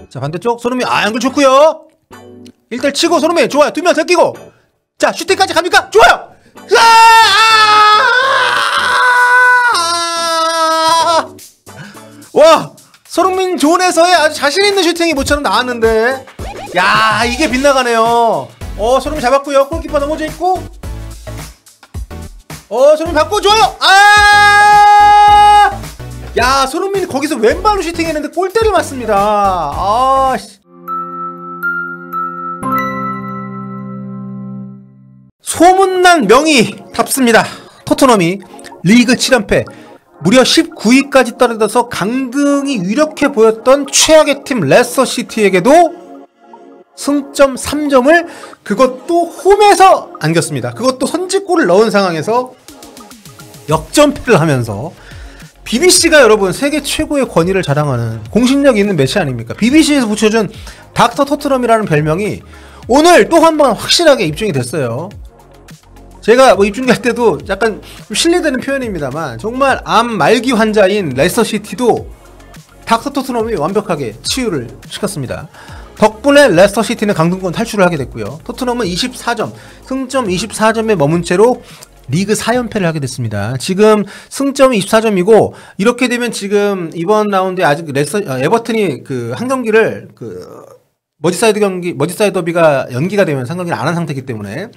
자, 반대쪽 손흥민. 연결 좋고요. 1대1 치고 손흥민 좋아요. 2명 더 끼고. 자, 슈팅까지 갑니까? 좋아요. 와, 손흥민 존에서의 아주 자신있는 슈팅이 모처럼 나왔는데, 야, 이게 빗나가네요. 손흥민 잡았고요. 골키퍼 넘어져 있고, 손흥민 받고 좋아요. 야, 손흥민이 거기서 왼발로 슈팅했는데 골대를 맞습니다. 소문난 명의답습니다. 토트넘이 리그 7연패, 무려 19위까지 떨어져서 강등이 유력해 보였던 최악의 팀 레스터시티에게도 승점 3점을 그것도 홈에서 안겼습니다. 그것도 선제골을 넣은 상황에서 역전패를 하면서, BBC가 여러분 세계 최고의 권위를 자랑하는 공신력 있는 매체 아닙니까? BBC에서 붙여준 닥터 토트넘이라는 별명이 오늘 또 한 번 확실하게 입증이 됐어요. 제가 입증할 때도 약간 실례되는 표현입니다만, 정말 암 말기 환자인 레스터시티도 닥터 토트넘이 완벽하게 치유를 시켰습니다. 덕분에 레스터시티는 강등권 탈출을 하게 됐고요. 토트넘은 24점, 승점 24점에 머문 채로 리그 4연패를 하게 됐습니다. 지금 승점이 24점이고, 이렇게 되면 지금 이번 라운드에 아직 에버튼이 한 경기를 머지사이드 더비가 연기가 되면 한 경기를 안 한 상태이기 때문에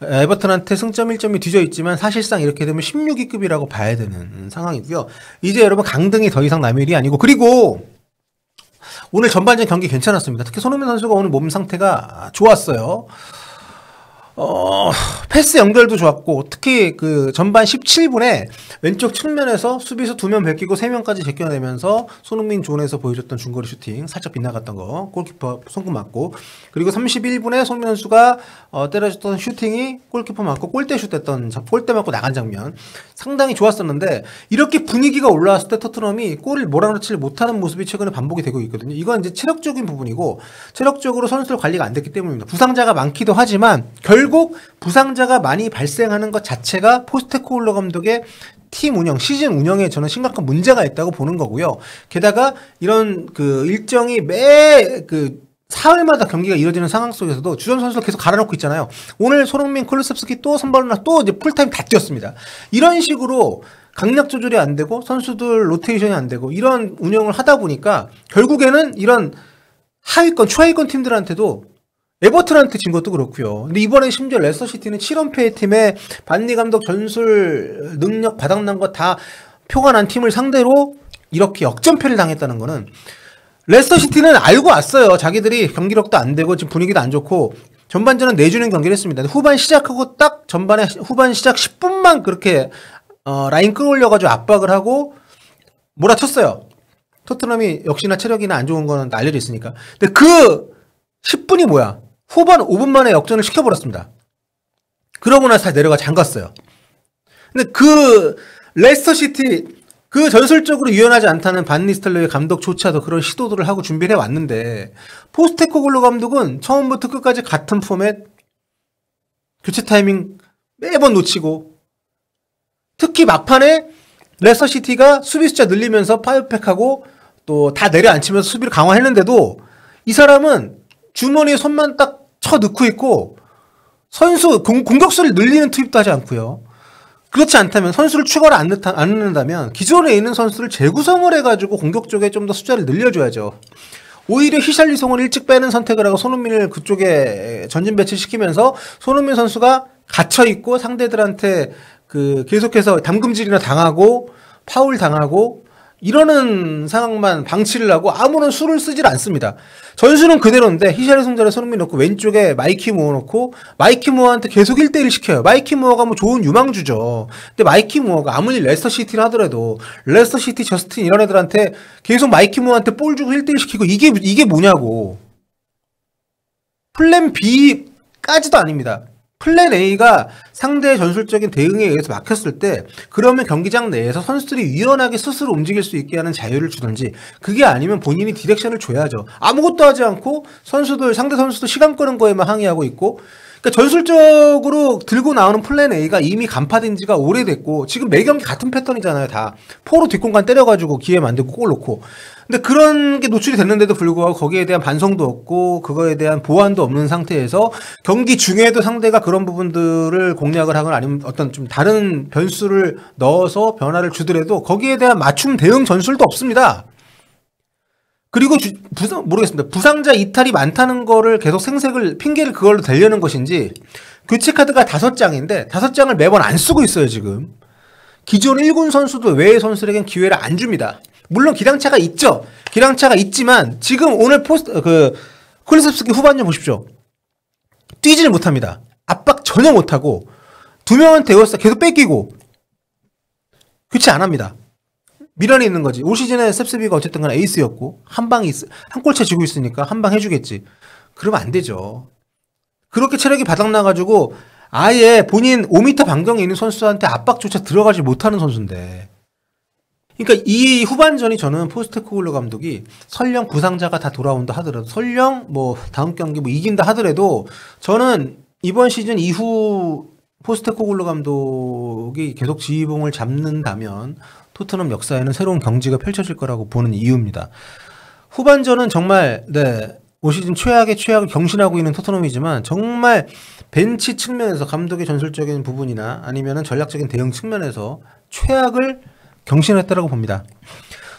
에버튼한테 승점 1점이 뒤져 있지만, 사실상 이렇게 되면 16위급이라고 봐야 되는 상황이고요. 이제 여러분 강등이 더 이상 남의 일이 아니고, 그리고 오늘 전반전 경기 괜찮았습니다. 특히 손흥민 선수가 오늘 몸 상태가 좋았어요. 패스 연결도 좋았고, 특히 전반 17분에 왼쪽 측면에서 수비수 2명 베끼고 3명까지 제껴내면서 손흥민 존에서 보여줬던 중거리 슈팅 살짝 빗나갔던 거, 골키퍼 손금 맞고, 그리고 31분에 손흥민 선수가 때려줬던 슈팅이 골키퍼 맞고 골대 맞고 나간 장면 상당히 좋았었는데, 이렇게 분위기가 올라왔을 때 토트넘이 골을 몰아넣지 못하는 모습이 최근에 반복이 되고 있거든요. 이건 이제 체력적인 부분이고, 체력적으로 선수들 관리가 안 됐기 때문입니다. 부상자가 많기도 하지만 결국 부상자가 많이 발생하는 것 자체가 포스테코글루 감독의 팀 운영, 시즌 운영에 저는 심각한 문제가 있다고 보는 거고요. 게다가 이런 일정이 사흘마다 경기가 이뤄지는 상황 속에서도 주전 선수를 계속 갈아놓고 있잖아요. 오늘 손흥민, 콜루셉스키 또 선발로 또 이제 풀타임 다 뛰었습니다. 이런 식으로 강약 조절이 안 되고 선수들 로테이션이 안 되고 이런 운영을 하다 보니까 결국에는 이런 하위권, 최하위권 팀들한테도, 에버튼한테 진 것도 그렇고요. 근데 이번에 심지어 레스터시티는 7연패의 팀에 반니 감독 전술 능력 바닥난 거 다 표가 난 팀을 상대로 이렇게 역전패를 당했다는 거는, 레스터시티는 알고 왔어요. 자기들이 경기력도 안 되고 지금 분위기도 안 좋고 전반전은 내주는 경기를 했습니다. 후반 시작하고 딱 후반 시작 10분만 그렇게 라인 끌어올려가지고 압박을 하고 몰아쳤어요. 토트넘이 역시나 체력이나 안 좋은 거는 알려져 있으니까. 근데 10분이 뭐야? 후반 5분 만에 역전을 시켜버렸습니다. 그러고 나서 다 내려가 잠갔어요. 근데 레스터시티, 전술적으로 유연하지 않다는 반 니스텔로의 감독조차도 그런 시도들을 하고 준비를 해왔는데, 포스테코글루 감독은 처음부터 끝까지 같은 포맷, 교체 타이밍 매번 놓치고, 특히 막판에 레스터시티가 수비 숫자 늘리면서 파이브백하고 또 다 내려앉히면서 수비를 강화했는데도 이 사람은 주머니에 손만 딱 쳐 넣고 있고, 선수 공격수를 늘리는 투입도 하지 않고요. 그렇지 않다면, 선수를 추가를 안 넣는다면 기존에 있는 선수를 재구성을 해가지고 공격 쪽에 좀 더 숫자를 늘려줘야죠. 오히려 히샬리송을 일찍 빼는 선택을 하고 손흥민을 그쪽에 전진 배치시키면서 손흥민 선수가 갇혀있고 상대들한테 계속해서 담금질이나 당하고 파울 당하고 이러는 상황만 방치를 하고 아무런 수를 쓰질 않습니다. 전술은 그대로인데 히샬리송 자리에 손흥민 넣고 왼쪽에 마이키 무어 넣고 마이키 무어한테 계속 1대1 시켜요. 마이키 무어가 뭐 좋은 유망주죠. 근데 마이키 무어가 아무리 레스터시티를 하더라도 레스터시티, 저스틴 이런 애들한테 계속 마이키 무어한테 볼 주고 1대1 시키고 이게 뭐냐고. 플랜 B까지도 아닙니다. 플랜 A가 상대의 전술적인 대응에 의해서 막혔을 때, 그러면 경기장 내에서 선수들이 유연하게 스스로 움직일 수 있게 하는 자유를 주든지, 그게 아니면 본인이 디렉션을 줘야죠. 아무것도 하지 않고 상대 선수도 시간 끄는 거에만 항의하고 있고, 그러니까 전술적으로 들고 나오는 플랜 A가 이미 간파된 지가 오래됐고 지금 매 경기 같은 패턴이잖아요. 다 포로 뒷공간 때려가지고 기회 만들고 골 넣고. 근데 그런 게 노출이 됐는데도 불구하고 거기에 대한 반성도 없고 그거에 대한 보완도 없는 상태에서 경기 중에도 상대가 그런 부분들을 공략을 하거나 아니면 어떤 좀 다른 변수를 넣어서 변화를 주더라도 거기에 대한 맞춤 대응 전술도 없습니다. 그리고 모르겠습니다. 부상자 이탈이 많다는 거를 계속 핑계를 그걸로 대려는 것인지 교체 카드가 5장인데 5장을 매번 안 쓰고 있어요, 지금. 기존 1군 선수도 외의 선수에겐 기회를 안 줍니다. 물론 기량차가 있죠. 기량차가 있지만 지금 오늘 콜리셉스키 후반전 보십시오. 뛰지를 못합니다. 압박 전혀 못하고 2명한테 에워싸 계속 뺏기고 교체 안 합니다. 미련이 있는 거지. 올 시즌에 셉스비가 어쨌든 간에 에이스였고 한 골차 지고 있으니까 한 방 해주겠지. 그러면 안 되죠. 그렇게 체력이 바닥나가지고 아예 본인 5m 반경에 있는 선수한테 압박조차 들어가지 못하는 선수인데. 그러니까 이 후반전이 저는 포스테코글루 감독이 설령 부상자가 다 돌아온다 하더라도 설령 뭐 다음 경기 뭐 이긴다 하더라도 저는 이번 시즌 이후 포스테코글루 감독이 계속 지휘봉을 잡는다면 토트넘 역사에는 새로운 경지가 펼쳐질 거라고 보는 이유입니다. 후반전은 정말 올 시즌 최악의 최악을 경신하고 있는 토트넘이지만 정말 벤치 측면에서 감독의 전술적인 부분이나 아니면은 전략적인 대응 측면에서 최악을 경신했다라고 봅니다.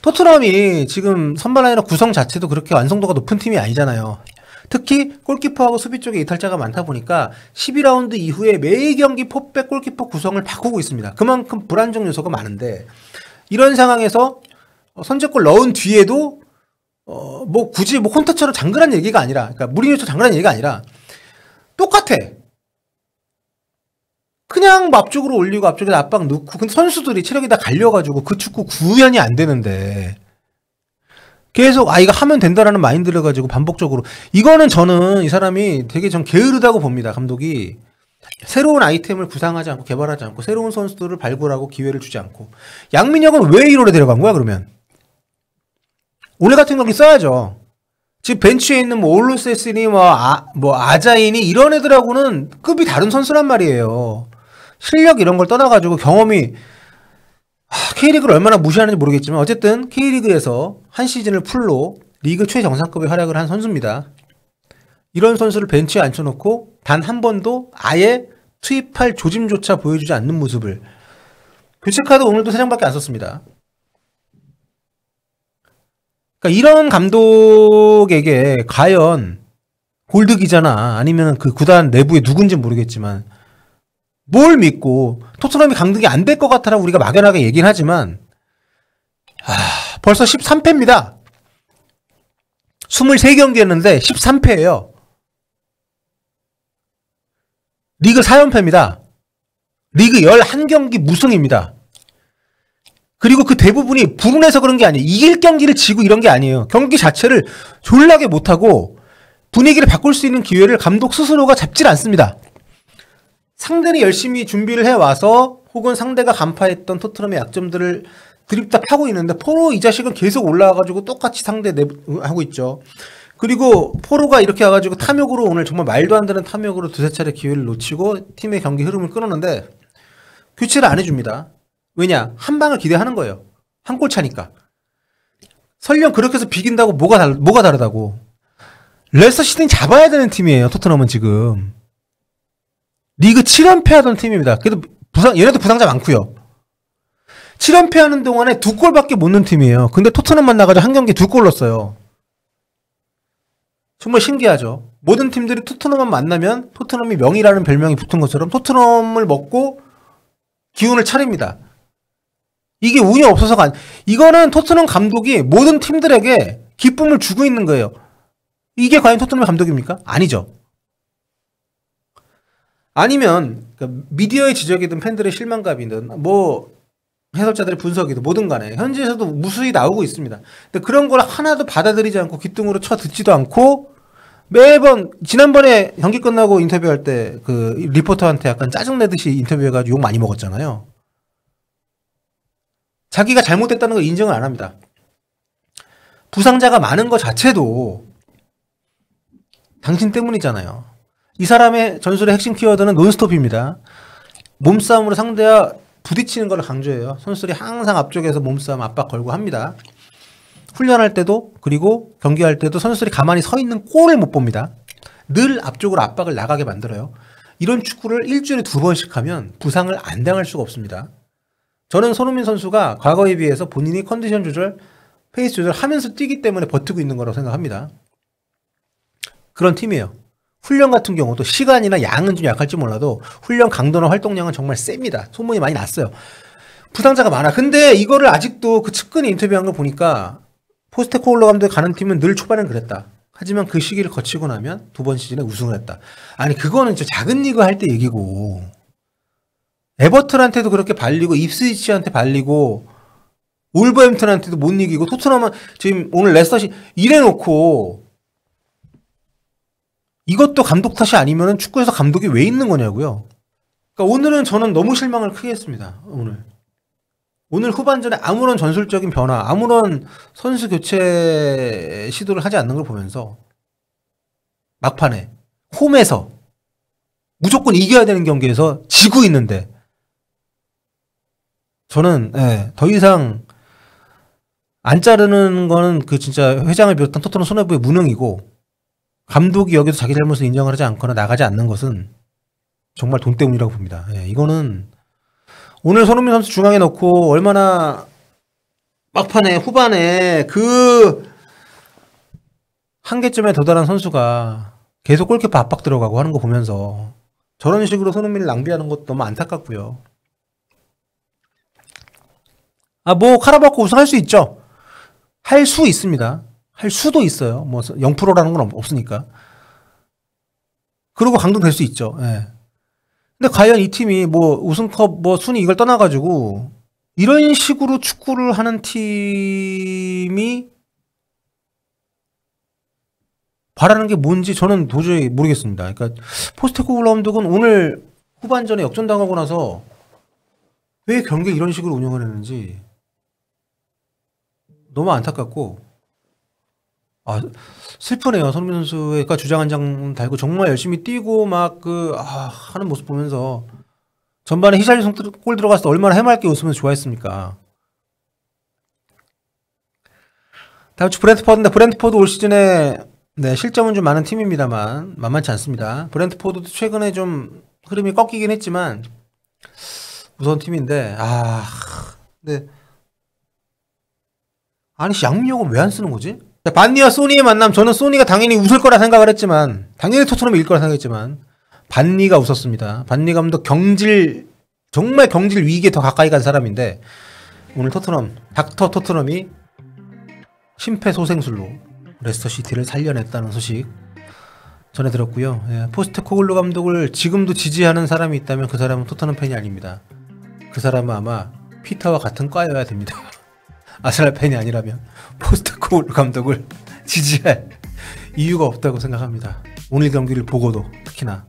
토트넘이 지금 선발 라인업 구성 자체도 그렇게 완성도가 높은 팀이 아니잖아요. 특히 골키퍼하고 수비 쪽에 이탈자가 많다 보니까 12라운드 이후에 매 경기 포백 골키퍼 구성을 바꾸고 있습니다. 그만큼 불안정 요소가 많은데 이런 상황에서 선제골 넣은 뒤에도 뭐 굳이 뭐 콘테처럼 장그란 얘기가 아니라, 그러니까 무리뉴처럼 장그란 얘기가 아니라 똑같아. 그냥 뭐 앞쪽으로 올리고 앞쪽에 압박 넣고. 근데 선수들이 체력이 다 갈려가지고 그 축구 구현이 안 되는데 계속 이거 하면 된다라는 마인드를 가지고 반복적으로. 이거는 저는 이 사람이 되게 전 게으르다고 봅니다. 감독이 새로운 아이템을 구상하지 않고 개발하지 않고 새로운 선수들을 발굴하고 기회를 주지 않고. 양민혁은 왜 1호에 데려간 거야 그러면? 오늘 같은 경기 써야죠. 지금 벤치에 있는 뭐 올루세스니 뭐 아자인이 이런 애들하고는 급이 다른 선수란 말이에요. 실력 이런 걸 떠나가지고 경험이 K리그를 얼마나 무시하는지 모르겠지만 어쨌든 K리그에서 한 시즌을 풀로 리그 최정상급의 활약을 한 선수입니다. 이런 선수를 벤치에 앉혀놓고 단 한 번도 아예 투입할 조짐조차 보여주지 않는 모습을. 교체카드 오늘도 3장밖에 안 썼습니다. 그러니까 이런 감독에게 과연 골드 기자나 아니면 그 구단 내부에 누군지 모르겠지만 뭘 믿고 토트넘이 강등이 안 될 것 같아라고 우리가 막연하게 얘기는 하지만 벌써 13패입니다. 23경기 했는데 13패예요. 리그 4연패입니다. 리그 11경기 무승입니다. 그리고 그 대부분이 불운해서 그런 게 아니에요. 이길 경기를 지고 이런 게 아니에요. 경기 자체를 졸라게 못하고 분위기를 바꿀 수 있는 기회를 감독 스스로가 잡질 않습니다. 상대는 열심히 준비를 해와서 혹은 상대가 간파했던 토트넘의 약점들을 드립다 파고 있는데 포로 이 자식은 계속 올라와가지고 똑같이 하고 있죠. 그리고 포로가 이렇게 와가지고 탐욕으로 오늘 정말 말도 안 되는 탐욕으로 두세 차례 기회를 놓치고 팀의 경기 흐름을 끊었는데 교체를 안 해줍니다. 왜냐? 한 방을 기대하는 거예요. 한 골 차니까. 설령 그렇게 해서 비긴다고 뭐가 다르다고. 레스터 시티는 잡아야 되는 팀이에요. 토트넘은 지금. 리그 7연패 하던 팀입니다. 그래도 얘네도 부상자 많고요. 7연패 하는 동안에 2골밖에 못 넣은 팀이에요. 근데 토트넘 만나가지고 한 경기 2골 넣었어요. 정말 신기하죠. 모든 팀들이 토트넘만 만나면 토트넘이 명이라는 별명이 붙은 것처럼 토트넘을 먹고 기운을 차립니다. 이게 운이 없어서가 이거는 토트넘 감독이 모든 팀들에게 기쁨을 주고 있는 거예요. 이게 과연 토트넘 감독입니까? 아니죠. 아니면 미디어의 지적이든 팬들의 실망감이든 뭐 해설자들의 분석이든 뭐든 간에 현지에서도 무수히 나오고 있습니다. 근데 그런 걸 하나도 받아들이지 않고 귓등으로 쳐 듣지도 않고 매번 지난번에 경기 끝나고 인터뷰할 때 그 리포터한테 약간 짜증내듯이 인터뷰해가지고 욕 많이 먹었잖아요. 자기가 잘못됐다는 걸 인정을 안 합니다. 부상자가 많은 것 자체도 당신 때문이잖아요. 이 사람의 전술의 핵심 키워드는 논스톱입니다. 몸싸움으로 상대와 부딪히는 걸 강조해요. 선수들이 항상 앞쪽에서 몸싸움 압박 걸고 합니다. 훈련할 때도 그리고 경기할 때도 선수들이 가만히 서 있는 꼴을 못 봅니다. 늘 앞쪽으로 압박을 나가게 만들어요. 이런 축구를 일주일에 2번씩 하면 부상을 안 당할 수가 없습니다. 저는 손흥민 선수가 과거에 비해서 본인이 컨디션 조절, 페이스 조절하면서 뛰기 때문에 버티고 있는 거라고 생각합니다. 그런 팀이에요. 훈련 같은 경우도 시간이나 양은 좀 약할지 몰라도 훈련 강도나 활동량은 정말 셉니다. 소문이 많이 났어요. 부상자가 많아. 근데 이거를 아직도 그 측근이 인터뷰한 거 보니까 포스테코글로 감독이 가는 팀은 늘 초반엔 그랬다. 하지만 그 시기를 거치고 나면 2번 시즌에 우승을 했다. 아니 그거는 진짜 작은 리그 할 때 얘기고 에버튼한테도 그렇게 발리고 입스위치한테 발리고 올버햄튼한테도 못 이기고 토트넘은 지금 오늘 레스터시 이래놓고 이것도 감독 탓이 아니면 축구에서 감독이 왜 있는 거냐고요. 그러니까 오늘은 저는 너무 실망을 크게 했습니다. 오늘 후반전에 아무런 전술적인 변화, 아무런 선수 교체 시도를 하지 않는 걸 보면서 막판에 홈에서 무조건 이겨야 되는 경기에서 지고 있는데 저는 더 이상 안 자르는 거는 그 진짜 회장을 비롯한 토트넘 손해부의 무능이고 감독이 여기서 자기 잘못을 인정을 하지 않거나 나가지 않는 것은 정말 돈 때문이라고 봅니다. 이거는 오늘 손흥민 선수 중앙에 넣고 얼마나 막판에 후반에 그 한계점에 도달한 선수가 계속 골키퍼 압박 들어가고 하는 거 보면서 저런 식으로 손흥민을 낭비하는 것도 너무 안타깝고요. 뭐 카라바오 우승할 수 있죠. 할 수 있습니다. 할 수도 있어요. 뭐 0%라는 건 없으니까. 그러고 강등될 수 있죠. 근데 과연 이 팀이 뭐 우승컵 뭐 순위 이걸 떠나가지고 이런 식으로 축구를 하는 팀이 바라는 게 뭔지 저는 도저히 모르겠습니다. 그러니까 포스테코글로 감독은 오늘 후반전에 역전당하고 나서 왜 경기에 이런 식으로 운영을 했는지 너무 안타깝고 슬프네요. 손흥민 선수가 주장 한 장 달고 정말 열심히 뛰고 막 하는 모습 보면서 전반에 히샬리송 골 들어갔을 때 얼마나 해맑게 웃으면서 좋아했습니까. 다음 주 브렌트포드인데 브렌트포드 올 시즌에 실점은 좀 많은 팀입니다만 만만치 않습니다. 브렌트포드도 최근에 좀 흐름이 꺾이긴 했지만 무서운 팀인데 근데 아니 양민혁은 왜 안 쓰는 거지? 반니와 소니의 만남, 저는 소니가 당연히 웃을 거라 생각을 했지만 당연히 토트넘이 이길 거라 생각했지만 반니가 웃었습니다. 반니 감독 정말 경질 위기에 더 가까이 간 사람인데 오늘 닥터 토트넘이 심폐소생술로 레스터시티를 살려냈다는 소식 전해 들었고요. 포스테코글로 감독을 지금도 지지하는 사람이 있다면 그 사람은 토트넘 팬이 아닙니다. 그 사람은 아마 피터와 같은 과여야 됩니다. 아스날 팬이 아니라면 포스테코글로 감독을 지지할 이유가 없다고 생각합니다. 오늘 경기를 보고도 특히나